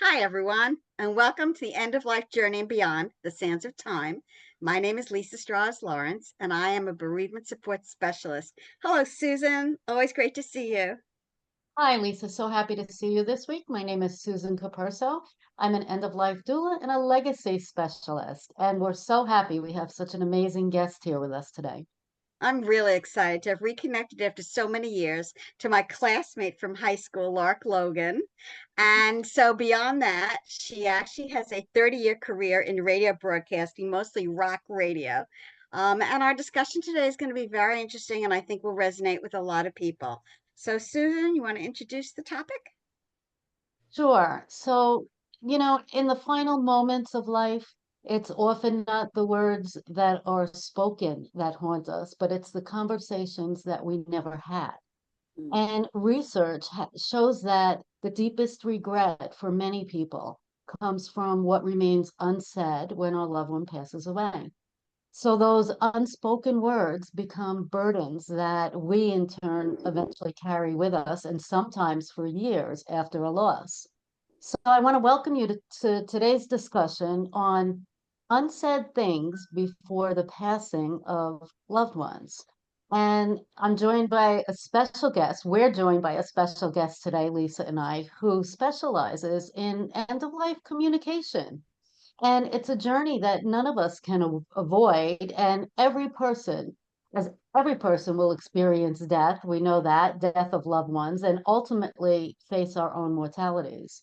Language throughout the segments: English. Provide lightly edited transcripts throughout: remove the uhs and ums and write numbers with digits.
Hi, everyone, and welcome to the End of Life Journey and Beyond, the Sands of Time. My name is Lisa Strahs-Lorenc, and I am a Bereavement Support Specialist. Hello, Susan. Always great to see you. Hi, Lisa. So happy to see you this week. My name is Susan Capurso. I'm an end-of-life doula and a legacy specialist, and we're so happy we have such an amazing guest here with us today. I'm really excited to have reconnected after so many years to my classmate from high school, Lark Logan. And so, beyond that, she actually has a 30-year career in radio broadcasting, mostly rock radio. And our discussion today is going to be very interesting and I think will resonate with a lot of people. So, Susan, you want to introduce the topic? Sure. In the final moments of life, it's often not the words that are spoken that haunt us, but it's the conversations that we never had. Mm. And research shows that the deepest regret for many people comes from what remains unsaid when our loved one passes away. So those unspoken words become burdens that we in turn eventually carry with us, and sometimes for years after a loss. So I want to welcome you to today's discussion on unsaid things before the passing of loved ones. And I'm joined by a special guest. We're joined by a special guest today, Lisa and I, who specializes in end of life communication. And it's a journey that none of us can avoid. And as every person will experience death, we know that, death of loved ones, and ultimately face our own mortalities.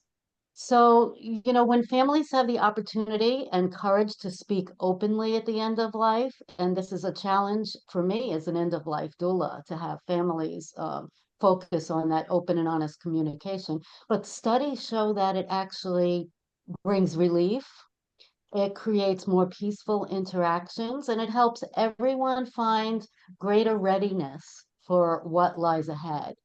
When families have the opportunity and courage to speak openly at the end of life, and this is a challenge for me as an end of life doula to have families focus on that open and honest communication. But studies show that it actually brings relief, it creates more peaceful interactions, and it helps everyone find greater readiness for what lies ahead.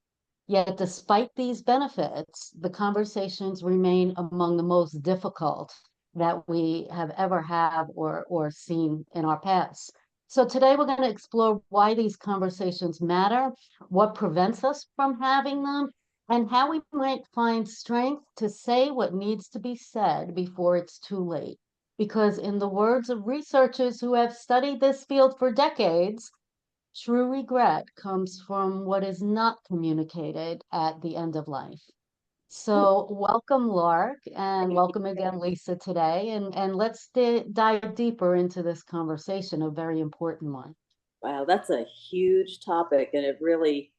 Yet, despite these benefits, the conversations remain among the most difficult that we have ever had or seen in our past. So today we're going to explore why these conversations matter, what prevents us from having them, and how we might find strength to say what needs to be said before it's too late. Because in the words of researchers who have studied this field for decades, true regret comes from what is not communicated at the end of life. Ooh, So, welcome, Lark, and thank welcome you. again, Lisa, today. And let's dive deeper into this conversation, a very important one. Wow, that's a huge topic, and it really,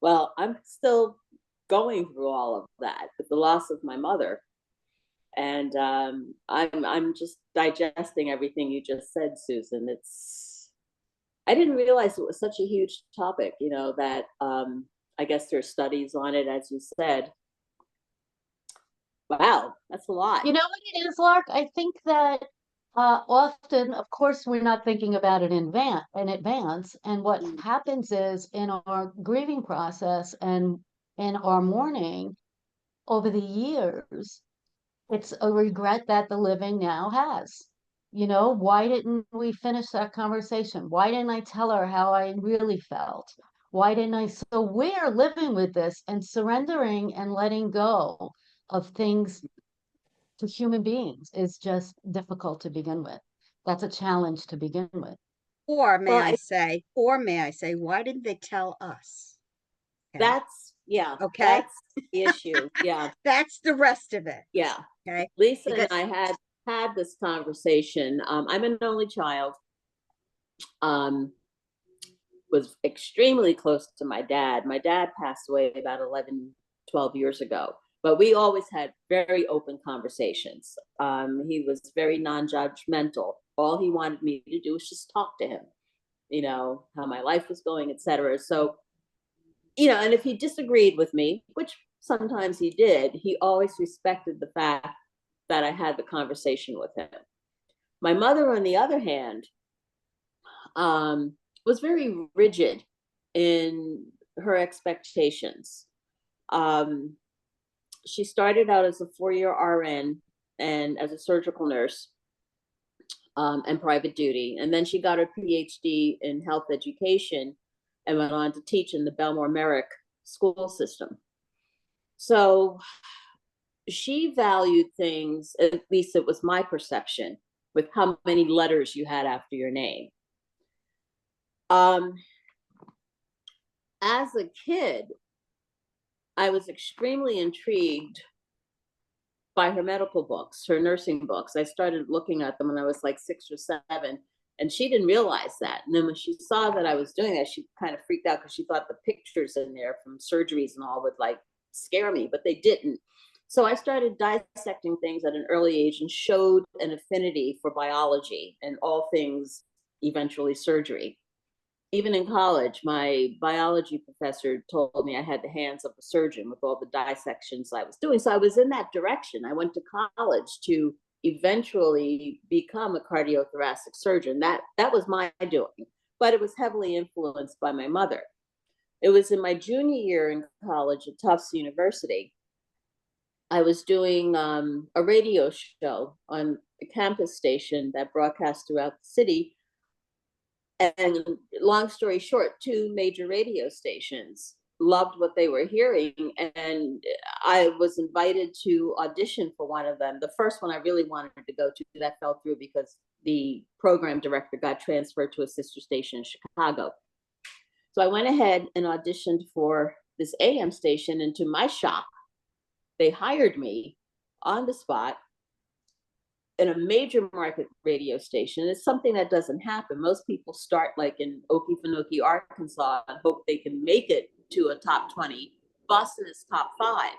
well, I'm still going through all of that with the loss of my mother, and I'm just digesting everything you just said, Susan. I didn't realize it was such a huge topic. That I guess there's studies on it, as you said. Wow, that's a lot. You know what it is, Lark? I think that often, of course, we're not thinking about it in advance. And what Mm. happens is in our grieving process and in our mourning over the years, it's a regret that the living now has. Why didn't we finish that conversation? Why didn't I tell her how I really felt? Why didn't I? So we're living with this and surrendering and letting go of things to human beings is just difficult to begin with. That's a challenge to begin with. Well, I, Or may I say, why didn't they tell us? Okay. that's yeah, Okay. that's the issue. Yeah, That's the rest of it. yeah. Okay. Lisa and Because I had this conversation. I'm an only child. Um, was extremely close to my dad. My dad passed away about 11, 12 years ago, but we always had very open conversations. He was very non-judgmental. All he wanted me to do was just talk to him, how my life was going, etc. So, and if he disagreed with me, which sometimes he did, he always respected the fact that I had the conversation with him. My mother, on the other hand, was very rigid in her expectations. Um, she started out as a 4-year RN and as a surgical nurse and private duty. And then she got her PhD in health education and went on to teach in the Belmore Merrick school system. So she valued things, at least it was my perception, with how many letters you had after your name. As a kid, I was extremely intrigued by her medical books, her nursing books. I started looking at them when I was like 6 or 7, and she didn't realize that. And then when she saw that I was doing that, she kind of freaked out because she thought the pictures in there from surgeries and all would like scare me, but they didn't. So I started dissecting things at an early age and showed an affinity for biology and all things eventually surgery. Even in college, my biology professor told me I had the hands of a surgeon with all the dissections I was doing. So I was in that direction. I went to college to eventually become a cardiothoracic surgeon. That was my doing, but it was heavily influenced by my mother. It was in my junior year in college at Tufts University. I was doing a radio show on the campus station that broadcast throughout the city. And long story short, 2 major radio stations loved what they were hearing, and I was invited to audition for one of them. The first one I really wanted to go to, that fell through because the program director got transferred to a sister station in Chicago. So I went ahead and auditioned for this AM station, and to my shock, they hired me on the spot in a major market radio station. It's something that doesn't happen. Most people start like in Okefenokee, Arkansas, and hope they can make it to a top 20. Boston is top 5.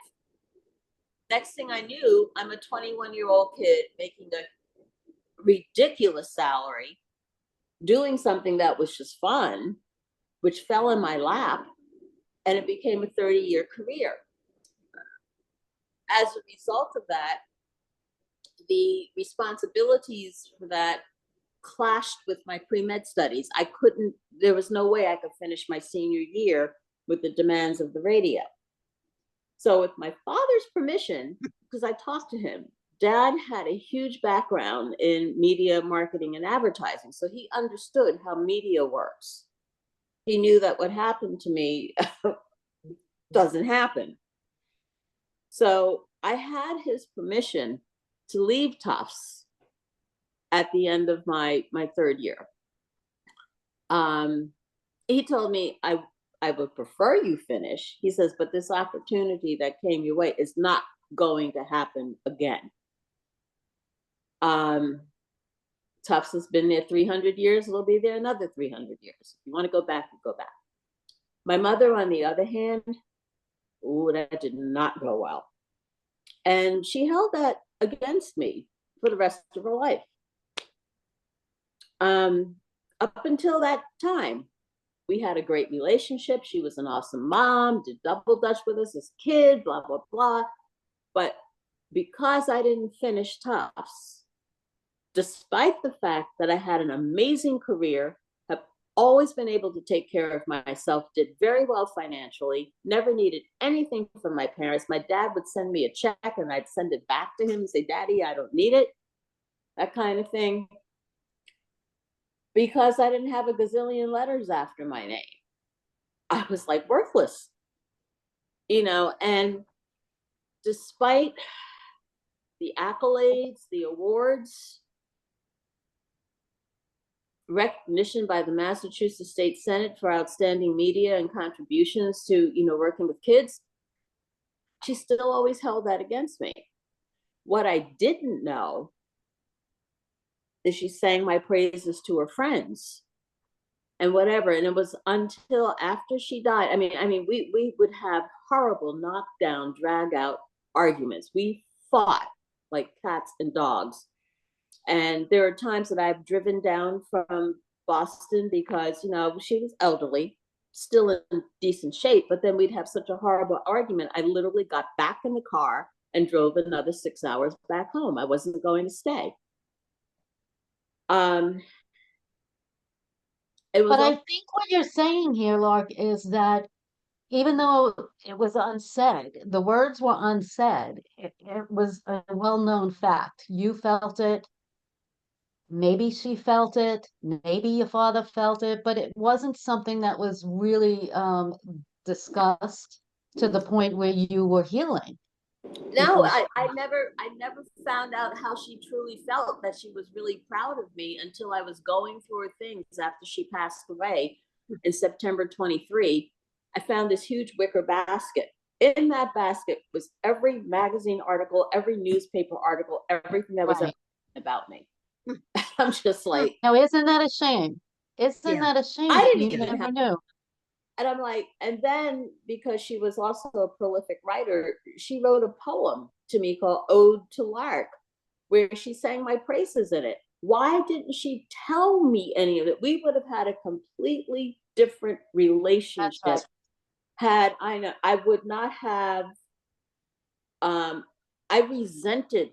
Next thing I knew, I'm a 21-year-old kid making a ridiculous salary, doing something that was just fun, which fell in my lap, and it became a 30-year career. As a result of that, the responsibilities for that clashed with my pre-med studies. There was no way I could finish my senior year with the demands of the radio. So with my father's permission, because I talked to him, Dad had a huge background in media marketing and advertising. So he understood how media works. He knew that what happened to me doesn't happen. So I had his permission to leave Tufts at the end of my 3rd year. He told me I would prefer you finish. He says, but this opportunity that came your way is not going to happen again. Tufts has been there 300 years. It'll be there another 300 years. If you want to go back, you go back. My mother, on the other hand, that did not go well. And she held that against me for the rest of her life. Up until that time, we had a great relationship. She was an awesome mom, did double dutch with us as kids, blah, blah, blah. But because I didn't finish Tufts, despite the fact that I had an amazing career, have always been able to take care of myself, did very well financially, never needed anything from my parents. My dad would send me a check and I'd send it back to him and say, Daddy, I don't need it, that kind of thing. Because I didn't have a gazillion letters after my name, I was like worthless, and despite the accolades, the awards, recognition by the Massachusetts State Senate for outstanding media and contributions to, working with kids, she still always held that against me. What I didn't know is she sang my praises to her friends and whatever. And it was until after she died. I mean, we would have horrible knockdown, drag out arguments. We fought like cats and dogs. And there are times that I've driven down from Boston because, she was elderly, still in decent shape, but then we'd have such a horrible argument. I literally got back in the car and drove another 6 hours back home. I wasn't going to stay. But I think what you're saying here, Lark, is that even though it was unsaid, the words were unsaid, it was a well-known fact. You felt it. Maybe she felt it. Maybe your father felt it, but it wasn't something that was really discussed to the point where you were healing. No, because I never found out how she truly felt, that she was really proud of me, until I was going through her things after she passed away in September 23. I found this huge wicker basket. In that basket was every magazine article, every newspaper article, everything that was right. about me. I'm just like, Now, isn't that a shame? Isn't Yeah. that a I shame? didn't You even have, never knew. and I'm like, and then because she was also a prolific writer, she wrote a poem to me called Ode to Lark, where she sang my praises in it. Why didn't she tell me any of it? We would have had a completely different That's relationship right. had I know. I would not have. I resented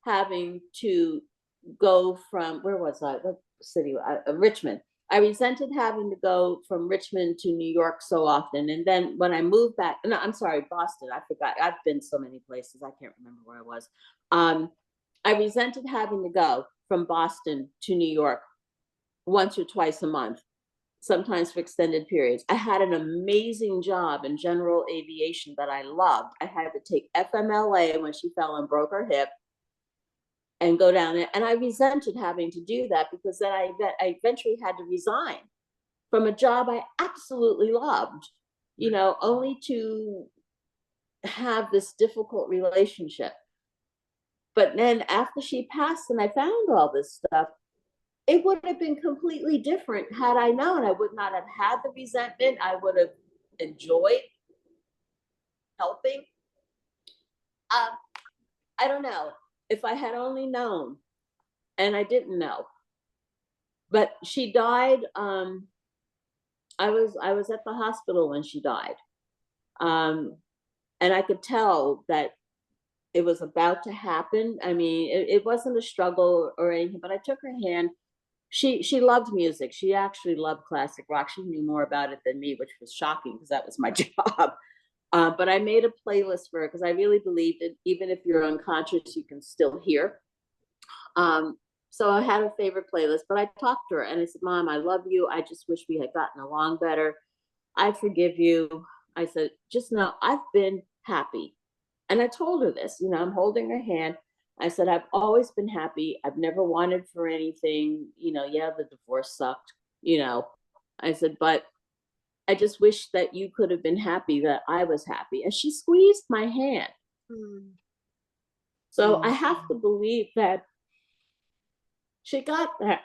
having to go from, where was I? What city? Richmond. I resented having to go from Richmond to New York so often. And then when I moved back, no, I'm sorry, Boston. I forgot. I've been so many places. I can't remember where I was. I resented having to go from Boston to New York once or twice a month, sometimes for extended periods. I had an amazing job in general aviation that I loved. I had to take FMLA when she fell and broke her hip and go down there. And I resented having to do that, because then I eventually had to resign from a job I absolutely loved, only to have this difficult relationship. But then after she passed and I found all this stuff, it would have been completely different had I known. I would not have had the resentment. I would have enjoyed helping. I don't know if I had only known, and I didn't know. But she died. I was at the hospital when she died, and I could tell that it was about to happen. I mean, it wasn't a struggle or anything, but I took her hand. She loved music. She actually loved classic rock. She knew more about it than me, which was shocking because that was my job. But I made a playlist for her because I really believed that even if you're unconscious, you can still hear. So I had a favorite playlist, but I talked to her and I said, Mom, I love you. I just wish we had gotten along better. I forgive you. I said, just know I've been happy. And I told her this, I'm holding her hand. I said, I've always been happy. I've never wanted for anything. Yeah, the divorce sucked, I said, but I just wish that you could have been happy that I was happy. And she squeezed my hand. Mm. So I have to believe that she got that.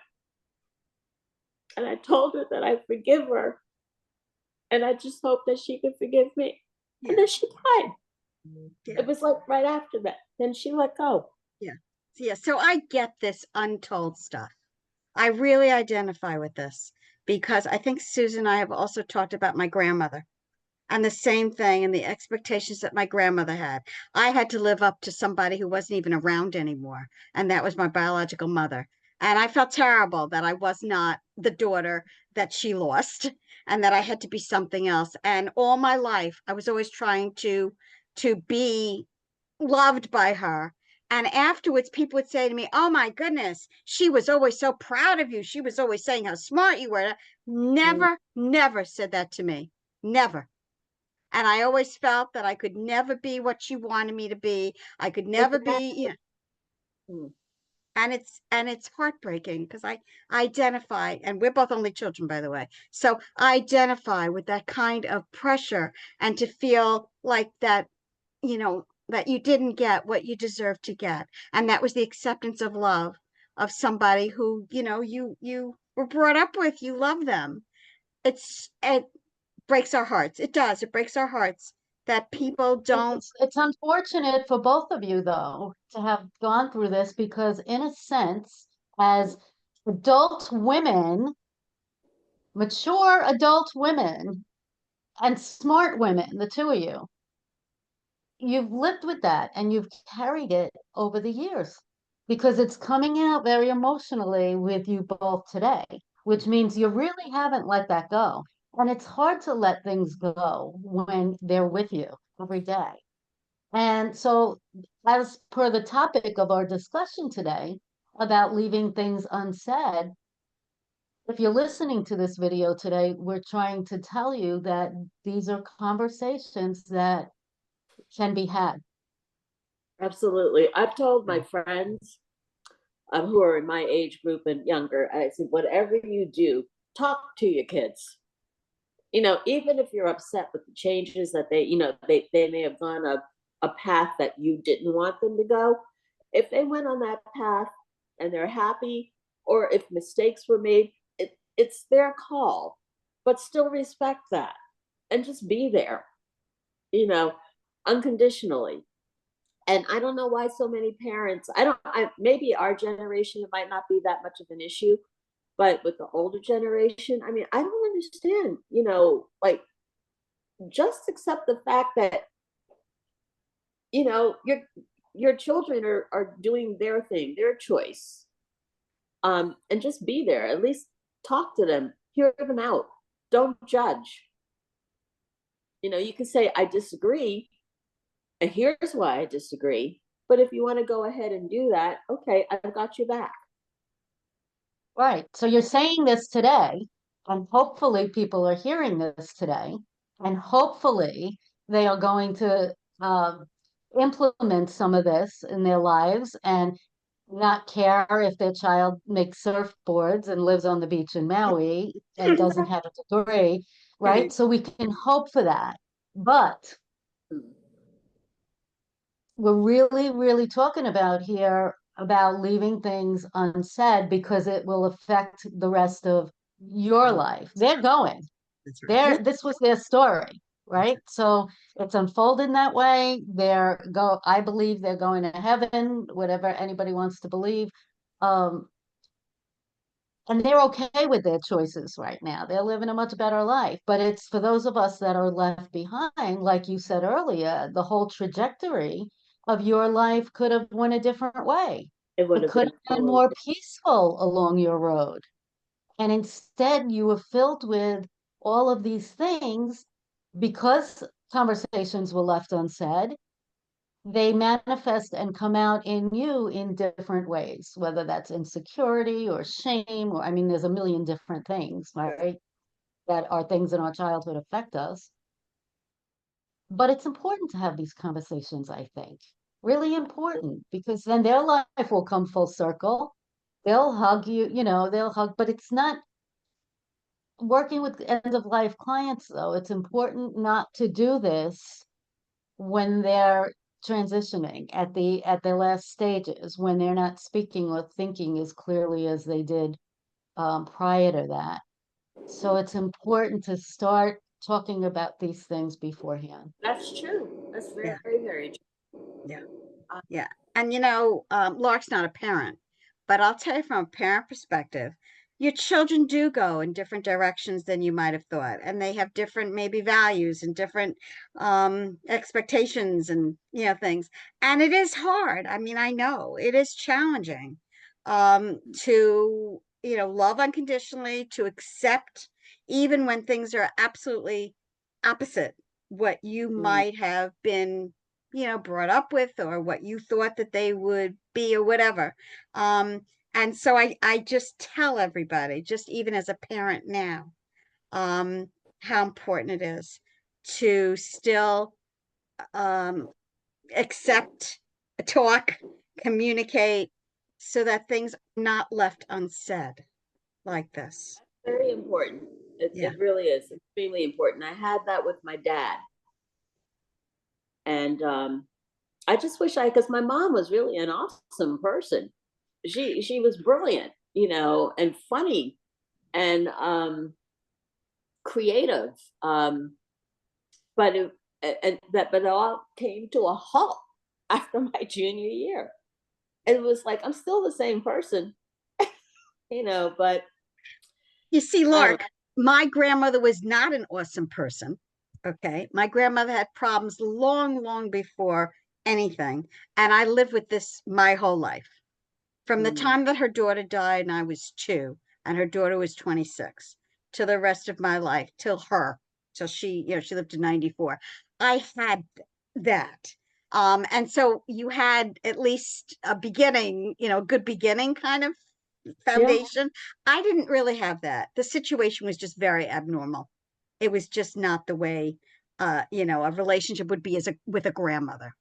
And I told her that I forgive her. And I just hope that she could forgive me. Yeah. And then she died. Yeah. It was like right after that. Then she let go. Yeah. Yeah. So I get this untold stuff. I really identify with this because I think Susan and I have also talked about my grandmother and the same thing and the expectations that my grandmother had. I had to live up to somebody who wasn't even around anymore, and that was my biological mother. And I felt terrible that I was not the daughter that she lost and that I had to be something else. And all my life, I was always trying to be loved by her. And afterwards, people would say to me, "Oh my goodness, she was always so proud of you. She was always saying how smart you were." Never, never said that to me. Never. And I always felt that I could never be what she wanted me to be. I could never be, and it's heartbreaking because I identify, and we're both only children, by the way. So I identify with that kind of pressure and to feel like that, that you didn't get what you deserved to get. And that was the acceptance of love of somebody who, you were brought up with, you love them. It breaks our hearts. It does. It breaks our hearts that people don't. It's unfortunate for both of you, though, to have gone through this because, in a sense, as adult women, mature adult women, and smart women, the two of you, you've lived with that and you've carried it over the years because it's coming out very emotionally with you both today, which means you really haven't let that go. And it's hard to let things go when they're with you every day. And so, as per the topic of our discussion today about leaving things unsaid, if you're listening to this video today, we're trying to tell you that these are conversations that can be had. Absolutely. I've told my friends who are in my age group and younger, I said, whatever you do, talk to your kids. Even if you're upset with the changes that they may have gone a path that you didn't want them to go. If they went on that path and they're happy, or if mistakes were made, it's their call, but still respect that and just be there, unconditionally. And I don't know why so many parents, maybe our generation, it might not be that much of an issue, but with the older generation, I mean, I don't understand, like, just accept the fact that, your children are doing their thing, their choice. And just be there, at least talk to them, hear them out, don't judge. You can say, I disagree, and here's why I disagree. But if you want to go ahead and do that, okay, I've got your back. Right. So you're saying this today, and hopefully people are hearing this today, and hopefully they are going to implement some of this in their lives and not care if their child makes surfboards and lives on the beach in Maui and doesn't have a degree, right? So we can hope for that. But we're really, really talking about here about leaving things unsaid because it will affect the rest of your life. They're going. That's right. This was their story, right? So it's unfolded that way. I believe they're going to heaven, whatever anybody wants to believe. And they're okay with their choices right now. They're living a much better life. But it's for those of us that are left behind, like you said earlier, the whole trajectory of your life could have went a different way. It would It have could been have been totally more peaceful along your road. And instead, you were filled with all of these things because conversations were left unsaid. They manifest and come out in you in different ways, whether that's insecurity or shame, or I mean, there's a million different things, right? That are things in our childhood affect us. But it's important to have these conversations, I think. Really important, because then their life will come full circle. They'll hug you, they'll hug, but it's not working with end of life clients, though. It's important not to do this when they're transitioning at their last stages, when they're not speaking or thinking as clearly as they did prior to that. So it's important to start talking about these things beforehand. That's true. That's very, Yeah, very true. yeah, Uh, yeah. And Lark's not a parent, but I'll tell you from a parent perspective, your children do go in different directions than you might have thought, and they have different maybe values and different expectations and things. And it is hard. I mean, I know it is challenging to love unconditionally, to accept even when things are absolutely opposite what you mm, might have been brought up with or what you thought that they would be or whatever. And so I just tell everybody, just even as a parent now, how important it is to still accept, talk, communicate so that things are not left unsaid like this. very important. It, Yeah. it really is extremely important. I had that with my dad. And I just wish because my mom was really an awesome person. She was brilliant, and funny and creative. But it all came to a halt after my junior year. It was like I'm still the same person, but You see, I don't Lark, my grandmother was not an awesome person. Okay. My grandmother had problems long, long before anything. And I lived with this my whole life. From the know. time that her daughter died and I was 2 and her daughter was 26 to the rest of my life, till she lived to 94. I had that. And so you had at least a beginning, a good beginning kind of Yeah. foundation. I didn't really have that. The situation was just very abnormal. It was just not the way a relationship would be with a grandmother.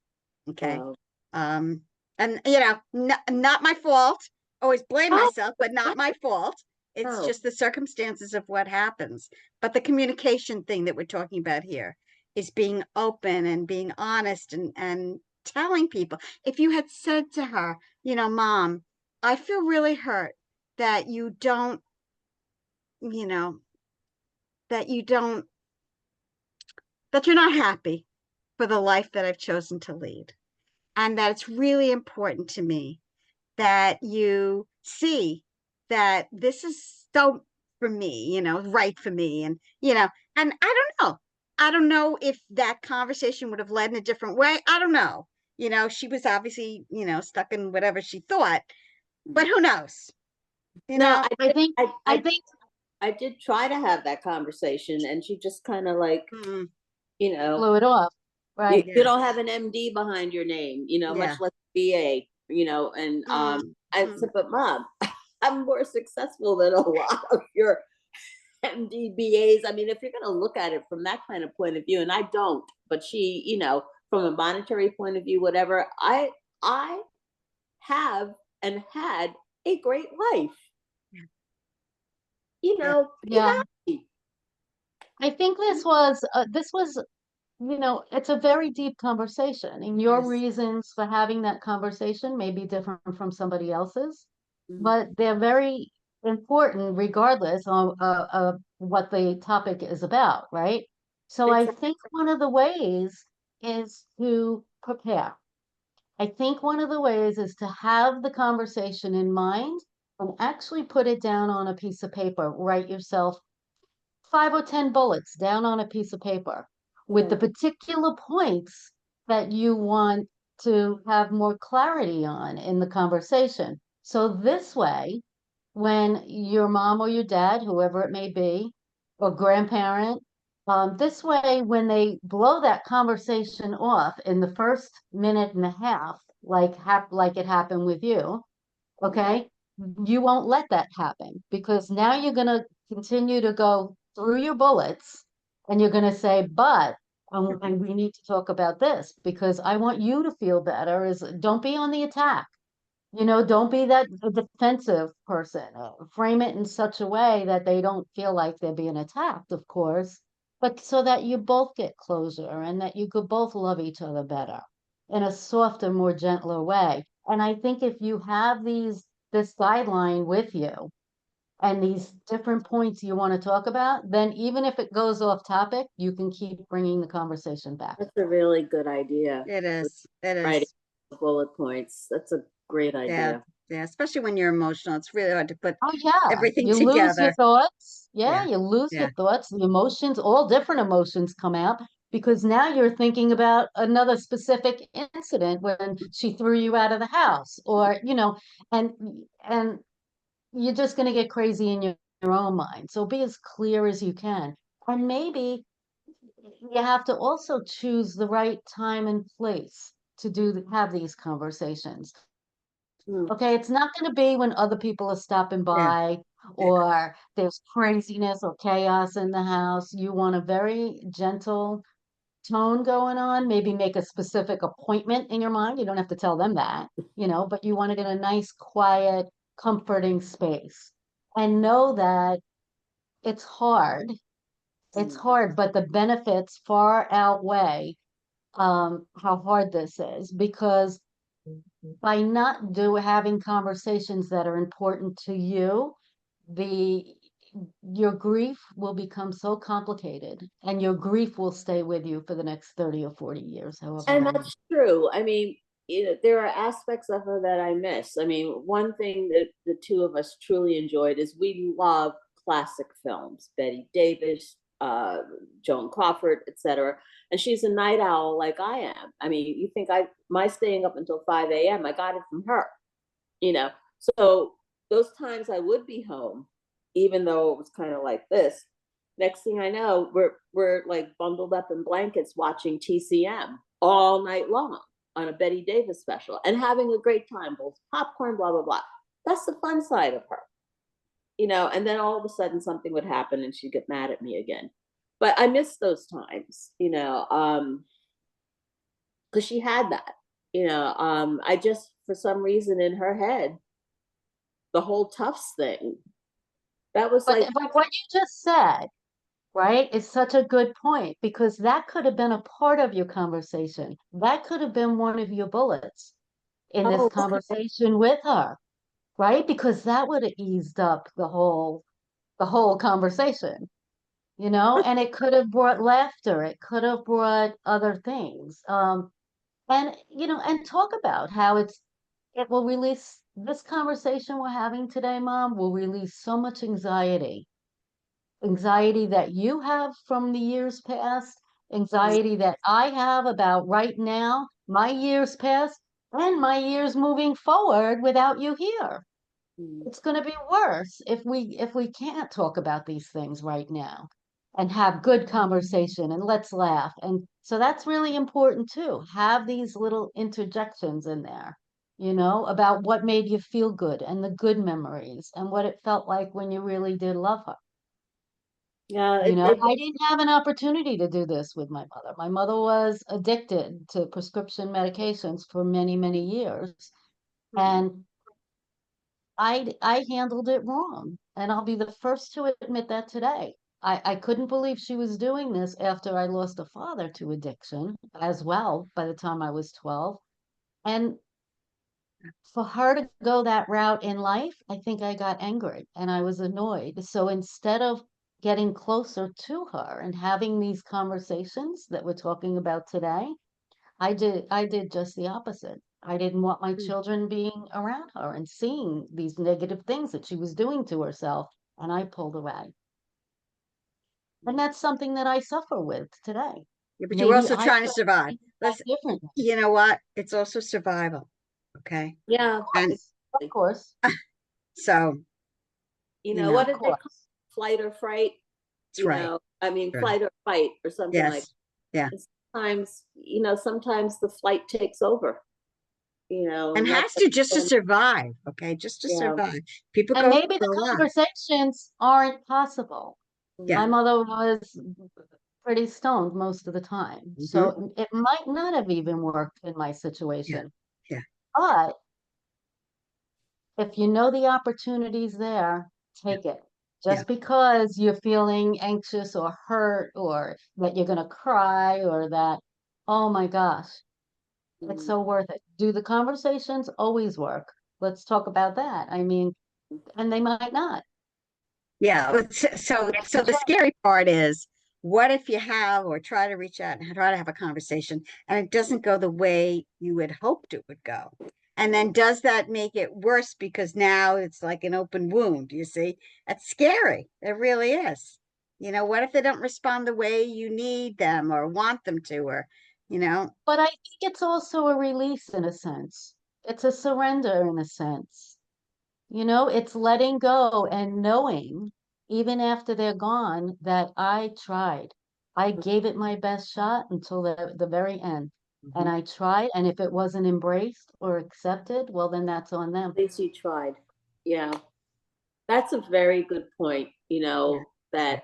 Okay. Wow. And not my fault. Always blame Oh, myself, but not my fault. It's no. just the circumstances of what happens. But the communication thing that we're talking about here is being open and being honest and telling people. If you had said to her, Mom, I feel really hurt that you don't, you know, that you don't, that you're not happy for the life that I've chosen to lead. And that it's really important to me that you see that this is so for me, right for me. And I don't know if that conversation would have led in a different way. I don't know. She was obviously, stuck in whatever she thought, but who knows? No, I think, I think, I did try to have that conversation, and she just kind of like, mm, blew it off, right? you don't have an MD behind your name, yeah. much less BA, and I Mm. said, but Mom, I'm more successful than a lot of your MD BAs. I mean, if you're going to look at it from that kind of point of view, and I don't, but she, from a monetary point of view, whatever, I have and had a great life. Yeah. Yeah. Happy. I think this was, it's a very deep conversation, and your Yes. reasons for having that conversation may be different from somebody else's, Mhm. but they're very important regardless of what the topic is about, right? So I think one of the ways is to prepare. I think one of the ways is to have the conversation in mind and actually put it down on a piece of paper. Write yourself 5 or 10 bullets down on a piece of paper with the Yeah. particular points that you want to have more clarity on in the conversation. So this way, when your mom or your dad, whoever it may be, or grandparent, this way, when they blow that conversation off in the first minute and a half, like it happened with you, okay, you won't let that happen because now you're going to continue to go through your bullets and you're going to say, but and we need to talk about this because I want you to feel better. Is don't be on the attack. Don't be that defensive person. Frame it in such a way that they don't feel like they're being attacked, of course, but so that you both get closure and that you could both love each other better in a softer, more gentler way. And I think if you have this guideline with you and these different points you want to talk about, then even if it goes off topic, you can keep bringing the conversation back. That's a really good idea. It is. It Writing is. bullet points. That's a great Yeah. idea. Yeah. Especially when you're emotional. It's really hard to put Oh yeah, everything you lose your together. thoughts. Yeah. Yeah, you lose your Yeah. thoughts, the emotions, all different emotions come out because now you're thinking about another specific incident when she threw you out of the house or, and and you're just going to get crazy in your own mind. So be as clear as you can. And maybe you have to also choose the right time and place to have these conversations. Mm. Okay, it's not going to be when other people are stopping Yeah. by or there's craziness or chaos in the house. You want a very gentle tone going on. Maybe make a specific appointment in your mind. You don't have to tell them that, but you want it in a nice, quiet, comforting space. And know that it's hard. It's hard, but the benefits far outweigh how hard this is because by not having conversations that are important to you, the your grief will become so complicated and your grief will stay with you for the next 30 or 40 years, however And long. that's true. I mean, there are aspects of her that I miss. I mean, one thing that the two of us truly enjoyed is we love classic films, Betty Davis, Joan Crawford, etc. And she's a night owl like I am. I mean, you think my staying up until 5 a.m., I got it from her, you know. So those times I would be home, even though it was kind of like this. Next thing I know, we're like bundled up in blankets watching TCM all night long on a Betty Davis special and having a great time, both popcorn, blah, blah, blah. That's the fun side of her, and then all of a sudden something would happen and she'd get mad at me again. But I miss those times, because she had that. I just, for some reason in her head, the whole Tufts thing, that was But, like, but what you just said, right, is such a good point, because that could have been a part of your conversation. That could have been one of your bullets in this oh, okay. conversation with her, right? Because that would have eased up the whole conversation, and it could have brought laughter, it could have brought other things. And talk about how it will release this conversation we're having today, Mom, will release so much anxiety that you have from the years past, anxiety that I have about right now, my years past, and my years moving forward without you here. Mm. It's going to be worse if we can't talk about these things right now and have good conversation and let's laugh. And so that's really important too. Have these little interjections in there, about what made you feel good and the good memories and what it felt like when you really did love her. Yeah, I didn't have an opportunity to do this with my mother. My mother was addicted to prescription medications for many, many years. And I handled it wrong. And I'll be the first to admit that today. I couldn't believe she was doing this after I lost a father to addiction as well by the time I was 12. And for her to go that route in life, I think I got angry and I was annoyed. So instead of getting closer to her and having these conversations that we're talking about today, I did just the opposite. I didn't want my children being around her and seeing these negative things that she was doing to herself, and I pulled away. And that's something that I suffer with today. Yeah, but you're Maybe also I trying to could survive. think that Listen, differently. you know what? It's also survival. Okay. yeah, And Of course, so, what of did they call course. it? Flight or fright? it's right. I mean, Right. flight or fight or something like Yes. Yeah. that. Sometimes the flight takes over, And and has that's to just to when, survive. Okay. Just to yeah. survive. People And go maybe through a the lot. conversations aren't possible. Yeah. My Mm. mother was pretty stoned most of the time, Hmm. so it might not have even worked in my Yeah. situation. Yeah. But if you know the opportunities there, take it. Yeah. Just because you're feeling anxious or hurt or that you're going to cry or that, oh my gosh, it's Mm. so worth it. Do the conversations always work? Let's talk about that. I mean, and they might not. Yeah. So the scary part is, what if you have or try to reach out and try to have a conversation and it doesn't go the way you had hoped it would go? And then does that make it worse because now it's like an open wound, you see? That's scary. It really is. What if they don't respond the way you need them or want them to, or, you know, But I think it's also a release in a sense. It's a surrender in a sense. It's letting go and knowing, even after they're gone, that I tried. I gave it my best shot until the very end. And Mhm. I tried, and if it wasn't embraced or accepted, well, then that's on them. At least you tried. Yeah, that's a very good point. Yeah. Yeah. That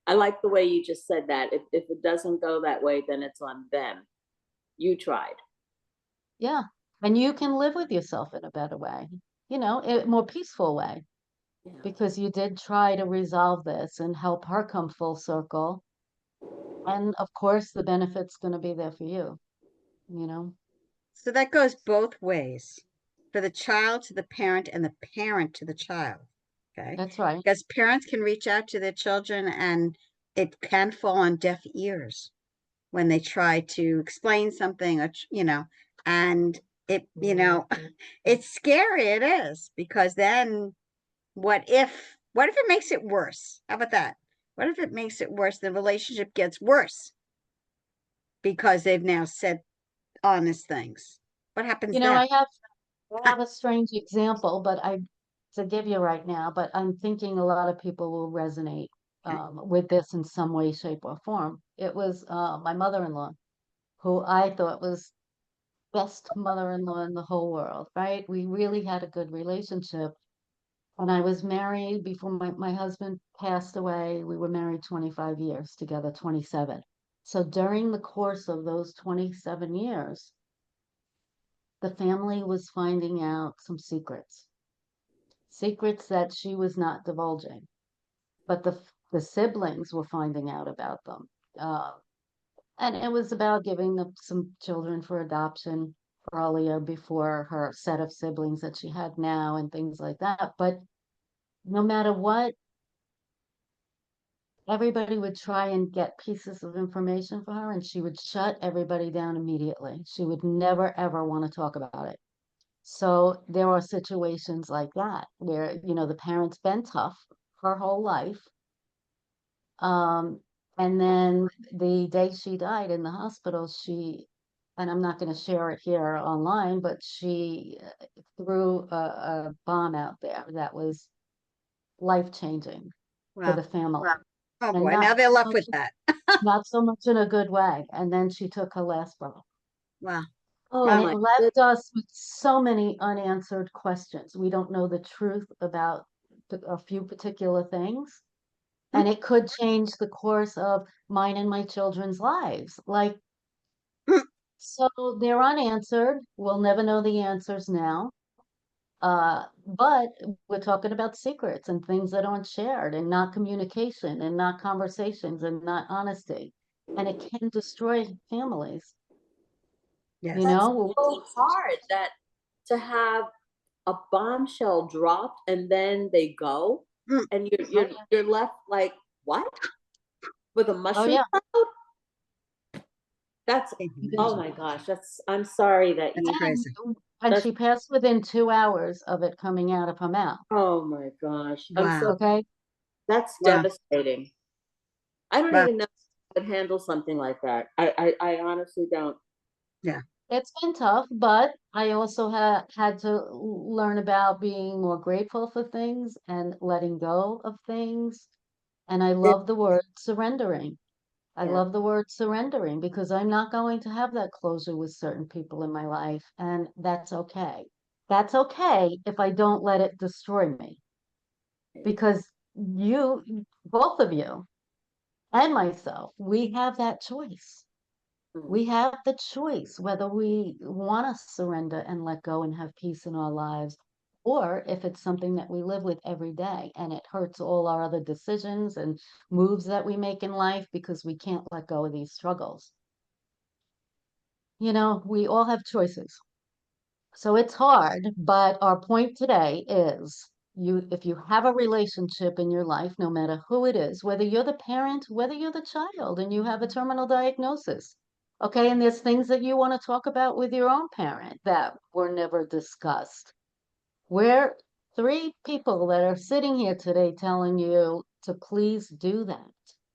I like the way you just said that. If it doesn't go that way, then it's on them. You tried. Yeah. And you can live with yourself in a better way, a more peaceful way, Yeah. because you did try to resolve this and help her come full circle. And of course, the benefit's going to be there for you, you know? So that goes both ways, for the child to the parent and the parent to the child. Okay. That's right. Because parents can reach out to their children and it can fall on deaf ears when they try to explain something, or, and it's scary. It is, because then what if it makes it worse? How about that? What if it makes it worse? The relationship gets worse because they've now said honest things. What happens You know, then? I have a strange example, but I to give you right now, but I'm thinking a lot of people will resonate Okay. with this in some way, shape, or form. It was my mother-in-law, who I thought was best mother-in-law in the whole world, right? We really had a good relationship. When I was married, before my husband passed away, we were married 25 years together, 27. So during the course of those 27 years, the family was finding out some secrets that she was not divulging, but the siblings were finding out about them. And it was about giving them some children for adoption earlier before her set of siblings that she had now and things like that. But no matter what, everybody would try and get pieces of information for her, and she would shut everybody down immediately. She would never, ever want to talk about it. So there are situations like that where, the parents been tough her whole life. And then the day she died in the hospital, and I'm not going to share it here online, but she threw a bomb out there that was life-changing for Wow. the family. Wow. Oh And boy, not now they're so left much, with that. not so much in a good way. And then she took her last breath. Wow. Oh And Wow. it my left goodness. us with so many unanswered questions. We don't know the truth about a few particular things. And it could change the course of mine and my children's lives. Like, so they're unanswered. We'll never know the answers now. But we're talking about secrets and things that aren't shared and not communication and not conversations and not honesty. And it can destroy families. Yes. That's Well, so hard that to have a bombshell dropped and then they go Mm. and you're left like, what? With a oh mushroom yeah, cloud? That's, Can't oh imagine. my gosh, I'm sorry that That's you, crazy. and that's, she passed within 2 hours of it coming out of her mouth. oh my gosh. I'm Wow. so, Okay. that's Wow. devastating. I don't Wow. even know how to handle something like that. I honestly don't. Yeah. It's been tough, but I also had to learn about being more grateful for things and letting go of things. And I love the word surrendering. I Yeah. love the word surrendering because I'm not going to have that closure with certain people in my life, and that's okay. That's okay if I don't let it destroy me, because both of you and myself, we have that choice. Mm. We have the choice whether we want to surrender and let go and have peace in our lives, or if it's something that we live with every day and it hurts all our other decisions and moves that we make in life because we can't let go of these struggles. We all have choices. So it's hard, but our point today is if you have a relationship in your life, no matter who it is, whether you're the parent, whether you're the child and you have a terminal diagnosis, okay, and there's things that you want to talk about with your own parent that were never discussed. We're three people that are sitting here today telling you to please do that.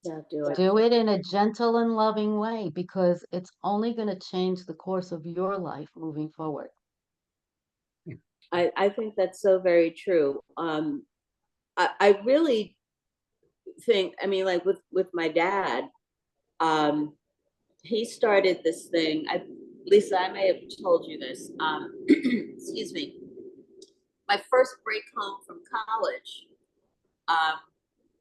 Yeah, do it. Do it in a gentle and loving way because it's only going to change the course of your life moving forward. I think that's so very true. I really think, I mean, like with my dad, he started this thing. Lisa, I may have told you this. Excuse me. My first break home from college, um,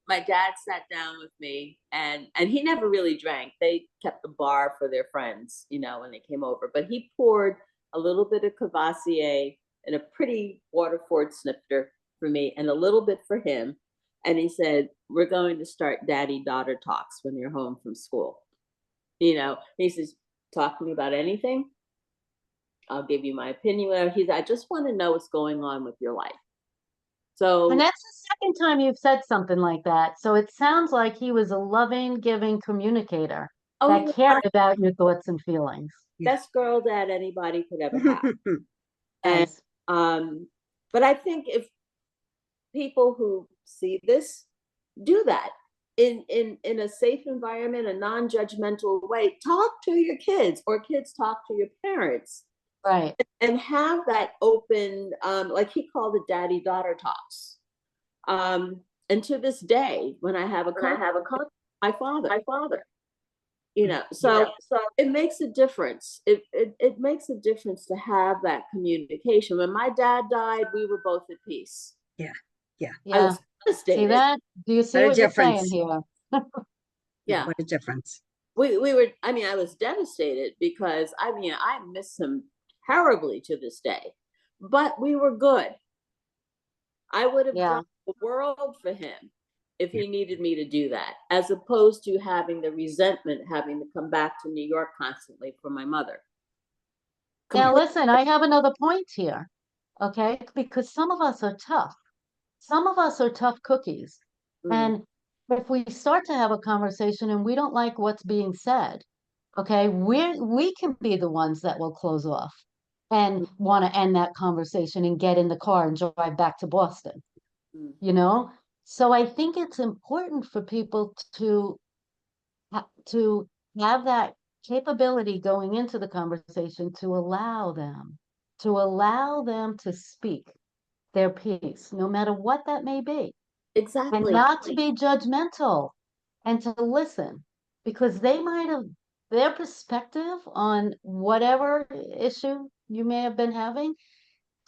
my dad sat down with me, and he never really drank. They kept the bar for their friends, when they came over. But he poured a little bit of Cavassier and a pretty Waterford snifter for me and a little bit for him. And he said, we're going to start daddy-daughter talks when you're home from school. He says, talk to me about anything. I'll give you my opinion. I just want to know what's going on with your life. So, and that's the second time you've said something like that. So it sounds like he was a loving, giving communicator that cared about your thoughts and feelings. Best girl dad anybody could ever have. And but I think if people who see this do that in a safe environment, a non-judgmental way, talk to your kids or kids talk to your parents. Right. And have that open, like he called it daddy-daughter talks. And to this day, when I have a conflict, my father, so it makes a difference. It makes a difference to have that communication. When my dad died, we were both at peace. Yeah. I was devastated. See that? Do you see what you're saying here? Yeah. What a difference. We were, I was devastated because I miss him terribly to this day, but we were good. I would have Yeah. done the world for him if he needed me to do that, as opposed to having the resentment, having to come back to New York constantly for my mother. Now, listen, I have another point here, okay? Because some of us are tough. Some of us are tough cookies. Mm. And if we start to have a conversation and we don't like what's being said, okay, we can be the ones that will close off and want to end that conversation and get in the car and drive back to Boston, Mm. you know? So I think it's important for people to have that capability going into the conversation to allow them to speak their piece, no matter what that may be, and Exactly. not to be judgmental and to listen, because they might have their perspective on whatever issue you may have been having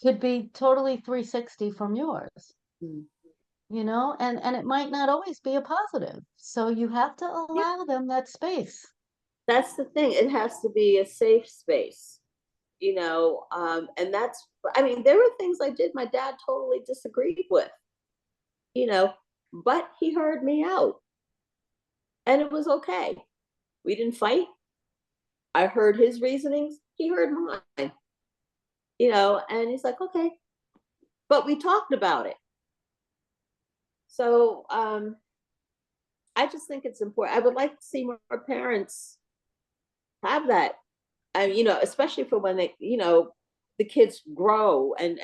could be totally 360 from yours, Mm. you know, and it might not always be a positive. So you have to Yeah, allow them that space. that's the thing. It has to be a safe space, you know. And that's, I mean, there were things I did my dad totally disagreed with, you know, but he heard me out and it was okay. We didn't fight. I heard his reasonings, he heard mine, you know, and he's like, okay, but we talked about it. So I just think it's important. I would like to see more parents have that. And you know, especially for when they, you know, the kids grow and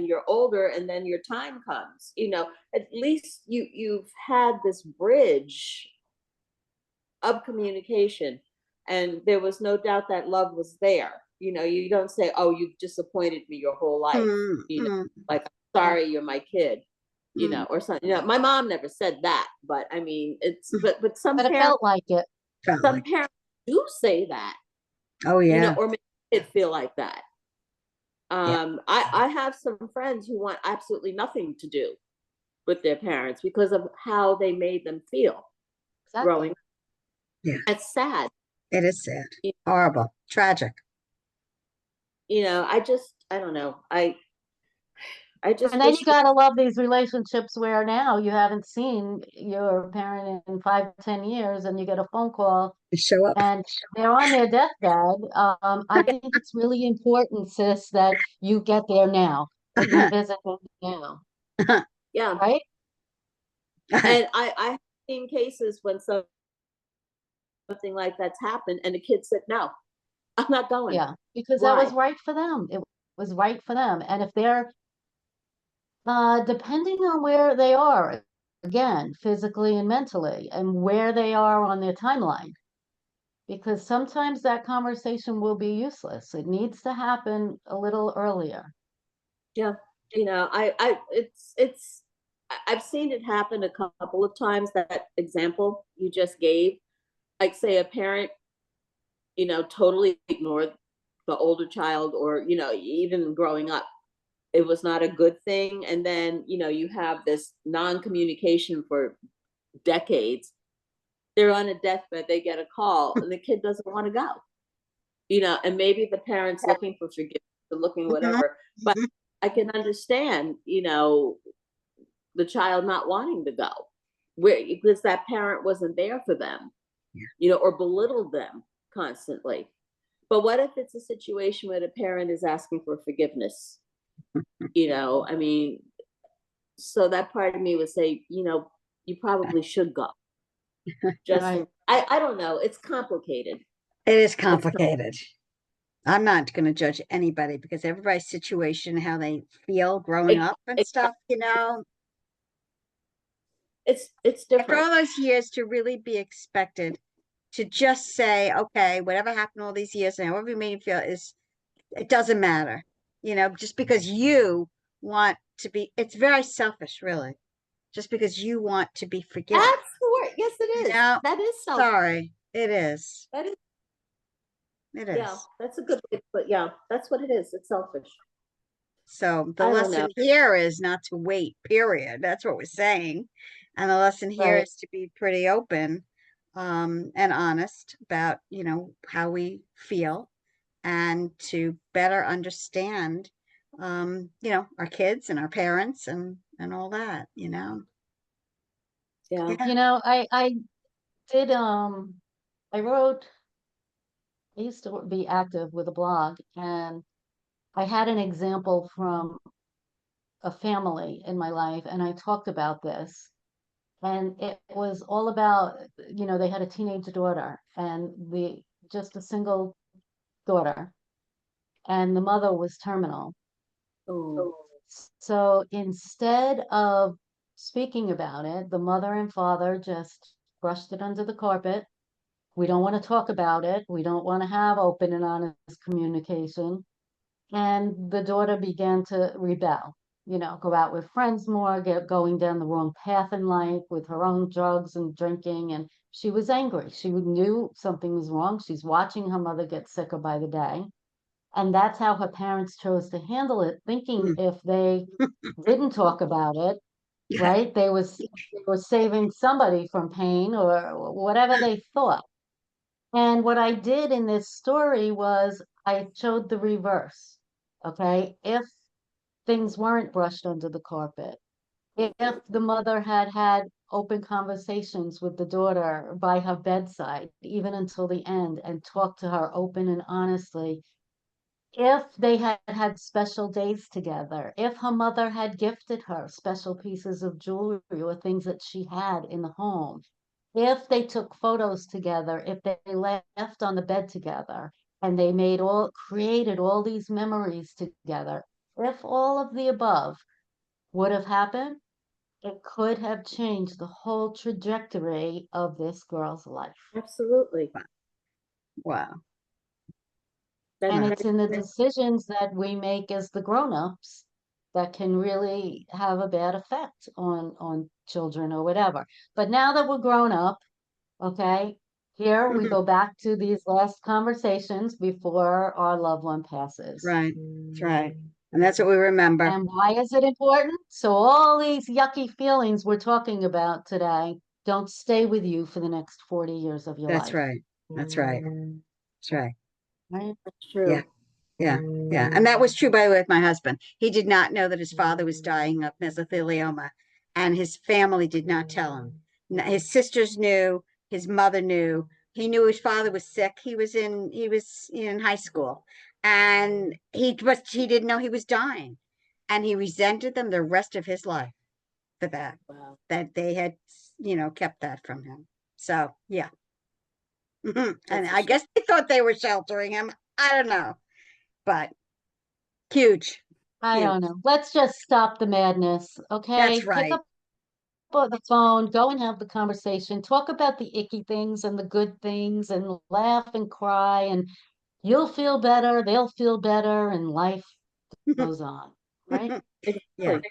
you're older and then your time comes, you know, at least you've had this bridge of communication, and there was no doubt that love was there. You know, you don't say, oh, you've disappointed me your whole life, you know, like, I'm sorry, you're my kid, you know, or something. You know, my mom never said that, but I mean, it's, but some But it parents, felt like it. some parents do say that, Oh you know, yeah. or make it feel like that. Yeah. I have some friends who want absolutely nothing to do with their parents because of how they made them feel growing Exactly. up. Yeah. It's sad. It is sad. Horrible. Tragic. You know, I don't know. I just And then wish you gotta love these relationships where now you haven't seen your parent in 5, 10 years, and you get a phone call They show up. and they're on their deathbed. I think it's really important, sis, that you get there now, that you visit them now, yeah. right? And I've seen cases when something like that's happened and the kid said, no, I'm not going. Yeah, because that was Why? right for them. It was right for them. And if they're depending on where they are, again, physically and mentally, and where they are on their timeline, because sometimes that conversation will be useless. It needs to happen a little earlier. Yeah. You know, I've seen it happen a couple of times. That example you just gave, like say a parent, you know, totally ignored the older child, or, you know, even growing up, it was not a good thing. And then, you know, you have this non-communication for decades. They're on a deathbed, they get a call and the kid doesn't want to go, you know, and maybe the parents looking for forgiveness or looking whatever, but I can understand, you know, the child not wanting to go where, because that parent wasn't there for them, you know, or belittled them constantly. But what if it's a situation where the parent is asking for forgiveness? You know, I mean, so that part of me would say, you know, you probably should go. Just, Right. I don't know. It's complicated. It is complicated. I'm not going to judge anybody because everybody's situation, how they feel growing up and stuff, you know. It's After different. all those years, to really be expected to just say, okay, whatever happened all these years and however you made you feel is, it doesn't matter, you know, just because you want to be, it's very selfish, really, just because you want to be forgiven. That's the word. Yes, it is. No, That is self. sorry, it is. That is. It Yeah, is. that's a good way to put. Yeah, that's what it is. It's selfish. So the I don't know. lesson here is not to wait, period. That's what we're saying. And the lesson here Right. is to be pretty open and honest about, you know, how we feel and to better understand, our kids and our parents and all that, Yeah. Yeah. I did, I wrote, I used to be active with a blog, and I had an example from a family in my life, and I talked about this. And it was all about, they had a teenage daughter, and just a single daughter, and the mother was terminal. Oh. So instead of speaking about it, the mother and father just brushed it under the carpet. We don't want to talk about it. We don't want to have open and honest communication. And the daughter began to rebel, go out with friends more, going down the wrong path in life with her own drugs and drinking. And she was angry. She knew something was wrong. She's watching her mother get sicker by the day. And that's how her parents chose to handle it, thinking if they didn't talk about it, Yeah. right, they were saving somebody from pain or whatever they thought. And what I did in this story was I showed the reverse. Okay. If things weren't brushed under the carpet, if the mother had had open conversations with the daughter by her bedside, even until the end, and talked to her open and honestly, if they had had special days together, if her mother had gifted her special pieces of jewelry or things that she had in the home, if they took photos together, if they left on the bed together, and they created all these memories together, if all of the above would have happened, it could have changed the whole trajectory of this girl's life. Absolutely. Wow. And That's it's in the decisions that we make as the grown-ups that can really have a bad effect on children or whatever. But now that we're grown up, okay, here we go back to these last conversations before our loved one passes. Right. That's right. And that's what we remember. And why is it important? So all these yucky feelings we're talking about today don't stay with you for the next 40 years of your That's life. right. That's right. That's right. Right? true. Yeah. Yeah. Yeah. And that was true, by the way, with my husband. He did not know that his father was dying of mesothelioma, and his family did not tell him. His sisters knew, his mother knew. He knew his father was sick. He was in high school, and he didn't know he was dying, and he resented them the rest of his life for that, Wow. that they had, kept that from him. So yeah. And I guess they thought they were sheltering him. I don't know, but huge. I Huge. don't know. Let's just stop the madness, That's okay? Pick right. up the phone, go and have the conversation, talk about the icky things and the good things, and laugh and cry, and you'll feel better, they'll feel better, and life goes on, right? Yeah. Exactly.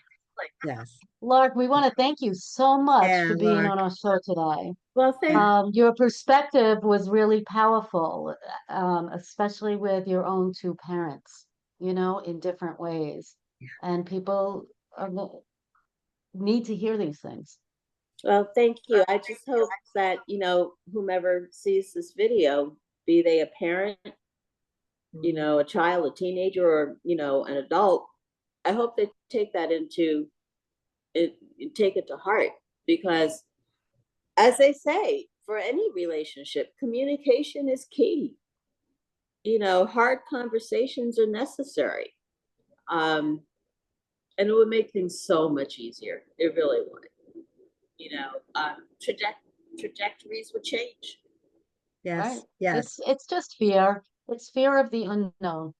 Yes. Lark, we want to thank you so much Yeah, for being on Lark. our show today. Well, thank Your perspective was really powerful, especially with your own two parents, in different ways. And people need to hear these things. Well, thank you. I just hope that, whomever sees this video, be they a parent, a child, a teenager, or, an adult, I hope they take that into it, take it to heart, because as they say, for any relationship, communication is key. Hard conversations are necessary. And it would make things so much easier. It really would. Trajectories would change. Right? Yes. Yes. It's just fear. It's fear of the unknown.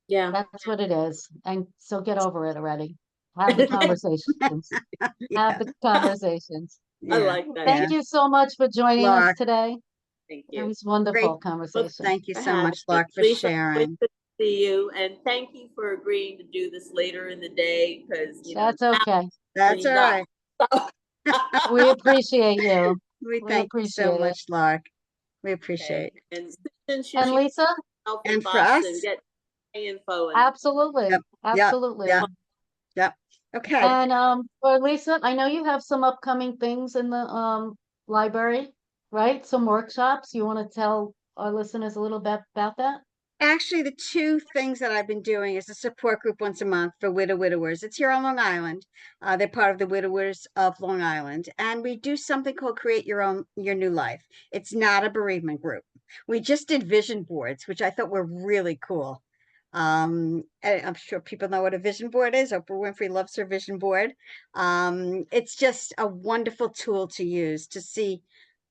Yeah. That's what it is. And so get over it already. Have the conversations. Have Yeah. the conversations. I Yeah. like that. Yeah. Thank you so much for joining us Lark. today. Thank It you. was Great. wonderful Well, conversation. Thank you for so much, having Lark, me. for Lisa, always sharing. good to see you, and thank you for agreeing to do this later in the day, because That's now okay. That's all right. We appreciate you. We We thank you so appreciate it. much, Lark. We Okay. appreciate it. And since And you're Lisa, in And for Boston, us, get info and absolutely. yep. Yep. Absolutely. Yep. Yep. Okay. And for Lisa, I know you have some upcoming things in the library, right? Some workshops. You want to tell our listeners a little bit about that? Actually, the two things that I've been doing is a support group once a month for widowers. It's here on Long Island. They're part of the Widowers of Long Island, and we do something called Create Your New Life. It's not a bereavement group. We just did vision boards, which I thought were really cool. I'm sure people know what a vision board is. Oprah Winfrey loves her vision board. It's just a wonderful tool to use to see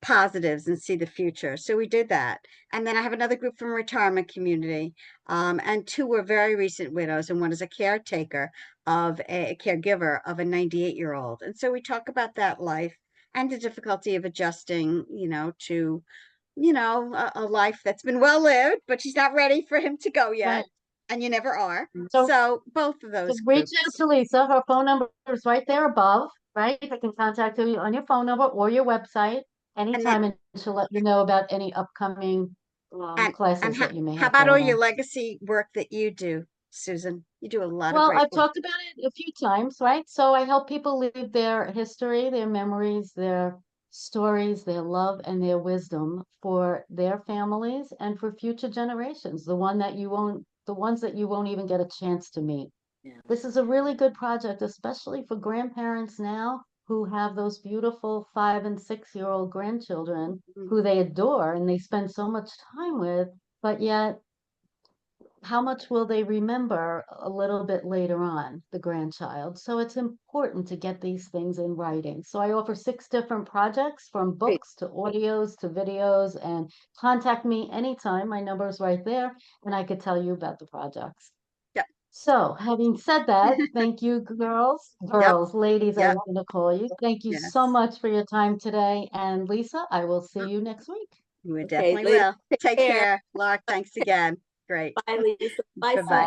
positives and see the future. So we did that. And then I have another group from retirement community. And two were very recent widows, and one is a caretaker of a caregiver of a 98-year-old. And so we talk about that life and the difficulty of adjusting, to, a life that's been well lived, but she's not ready for him to go yet. Right. And you never are. So, So both of those reach groups. out to Lisa. Her phone number is right there above, right? You can contact her on your phone number or your website anytime, and she'll let you know about any upcoming And classes how, that you may how have about all going your on. legacy work that you do, Susan? You do a lot of Well, great I've work. talked about it a few times, right? So I help people leave their history, their memories, their stories, their love, and their wisdom for their families and for future generations, the ones that you won't even get a chance to meet. Yeah. This is a really good project, especially for grandparents now who have those beautiful 5 and 6-year-old grandchildren who they adore and they spend so much time with, but yet how much will they remember a little bit later on, the grandchild? So it's important to get these things in writing. So I offer 6 different projects from Great. books to audios to videos, and contact me anytime. My number is right there, and I could tell you about the projects. Yep. So having said that, thank you, Yep. ladies, I Yep. was going to call you. Thank you so Yes. much for your time today. And Lisa, I will see you next week. We Okay, definitely ladies, will. take Take care. care, Lark. Thanks again. Great. Bye, Lisa. Bye, Bye-bye.